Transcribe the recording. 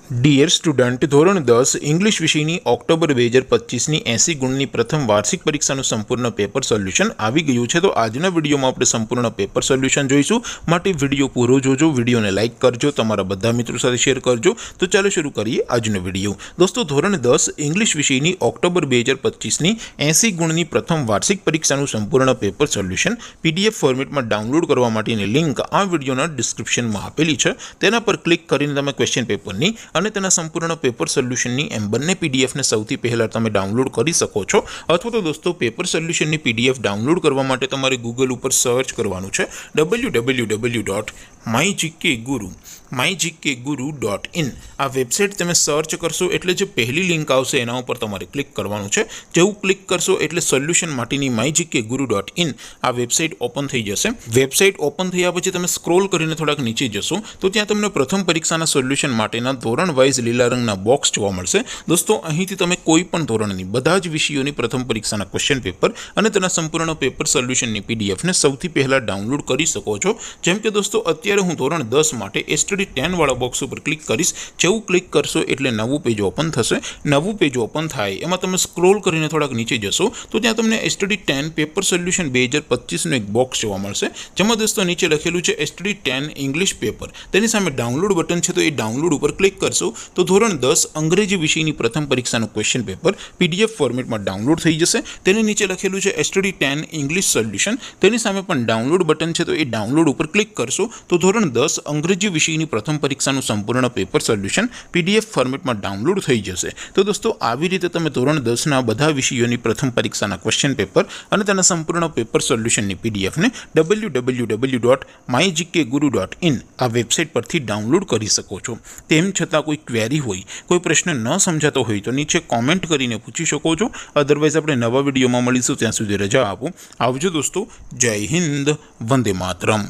Dear student, ધોરણ 10 English વિષયની October 2025ની 80 ગુણની પ્રથમ વાર્ષિક પરીક્ષાનું સંપૂર્ણ પેપર સોલ્યુશન આવી ગયું છે। તો આજના વિડીયોમાં આપણે સંપૂર્ણ પેપર સોલ્યુશન જોઈશું। માટે વિડીયો પૂરો જોજો, વિડીયોને લાઇક કરજો, તમારા બધા મિત્રો સાથે શેર કરજો। તો ચાલો શરૂ કરીએ આજનો વિડીયો। દોસ્તો, ધોરણ 10 ઇંગ્લિશ વિષયની ઓક્ટોબર 2025ની 80 ગુણની પ્રથમ વાર્ષિક પરીક્ષાનું સંપૂર્ણ પેપર સોલ્યુશન પીડીએફ ફોર્મેટમાં ડાઉનલોડ કરવા માટેની લિંક આ વિડીયોના ડિસ્ક્રિપ્શનમાં આપેલી છે। તેના પર ક્લિક કરીને તમે ક્વેશ્ચન પેપરની અને તેના સંપૂર્ણ પેપર સોલ્યુશનની એમ બંને પીડીએફને સૌથી પહેલાં તમે ડાઉનલોડ કરી શકો છો। અથવા તો દોસ્તો, પેપર સોલ્યુશનની પીડીએફ ડાઉનલોડ કરવા માટે તમારે ગૂગલ ઉપર સર્ચ કરવાનું છે www.mygkguru.in। આ વેબસાઇટ તમે સર્ચ કરશો એટલે જે પહેલી લિંક આવશે એના ઉપર તમારે ક્લિક કરવાનું છે। જેવું ક્લિક કરશો એટલે સોલ્યુશન માટેની mygkguru.in આ વેબસાઇટ ઓપન થઈ જશે। વેબસાઇટ ઓપન થયા પછી તમે સ્ક્રોલ કરીને થોડાક નીચે જશો તો ત્યાં તમને પ્રથમ પરીક્ષાના સોલ્યુશન માટેના ધોરણ વાઇઝ લીલા રંગના બોક્સ જોવા મળશે। દોસ્તો, અહીંથી તમે કોઈ પણ ધોરણની બધા જ વિષયોની પ્રથમ પરીક્ષાના ક્વેશ્ચન પેપર અને તેના સંપૂર્ણ પેપર સોલ્યુશનની પીડીએફને સૌથી પહેલાં ડાઉનલોડ કરી શકો છો। જેમ કે દોસ્તો, અત્યારે હું ધોરણ 10 માટે એસટીડી 10 વાળા બોક્સ ઉપર ક્લિક કરીશ। જેવું ક્લિક કરશો એટલે નવું પેજ ઓપન થશે। નવું પેજ ઓપન થાય એમાં તમે સ્ક્રોલ કરીને થોડાક નીચે જશો તો ત્યાં તમને એસટીડી 10 પેપર સોલ્યુશન 2025નું એક બોક્સ જોવા મળશે। જેમાં દોસ્તો નીચે લખેલું છે એસટીડી 10 ઇંગ્લિશ પેપર। તેની સામે ડાઉનલોડ બટન છે, તો એ ડાઉનલોડ ઉપર ક્લિક કરશો તો ધોરણ 10 અંગ્રેજી વિષયની પ્રથમ પરીક્ષાનું ક્વેશ્ચન પેપર પીડીએફ ફોર્મેટમાં ડાઉનલોડ થઈ જશે। તેની નીચે લખેલું છે એસટીડી 10 ઇંગ્લિશ સોલ્યુશન। તેની સામે પણ ડાઉનલોડ બટન છે, તો એ ડાઉનલોડ ઉપર ક્લિક કરશો તો ધોરણ 10 અંગ્રેજી વિષયની પ્રથમ પરીક્ષાનું સંપૂર્ણ પેપર સોલ્યુશન પીડીએફ ફોર્મેટમાં ડાઉનલોડ થઈ જશે। તો દોસ્તો, આવી રીતે તમે ધોરણ 10ના બધા વિષયોની પ્રથમ પરીક્ષાના ક્વેશ્ચન પેપર અને તેના સંપૂર્ણ પેપર સોલ્યુશનની પીડીએફને www.mygkguru.in આ વેબસાઇટ પરથી ડાઉનલોડ કરી શકો છો। તેમ છતાં કોઈ ક્વેરી હોય, કોઈ પ્રશ્ન ન સમજાતો હોય તો નીચે કોમેન્ટ કરીને પૂછી શકો છો। અધરવાઇઝ આપણે નવા વિડીયોમાં મળીશું, ત્યાં સુધી રજા આપો। આવજો દોસ્તો, જય હિન્દ, વંદે માતરમ।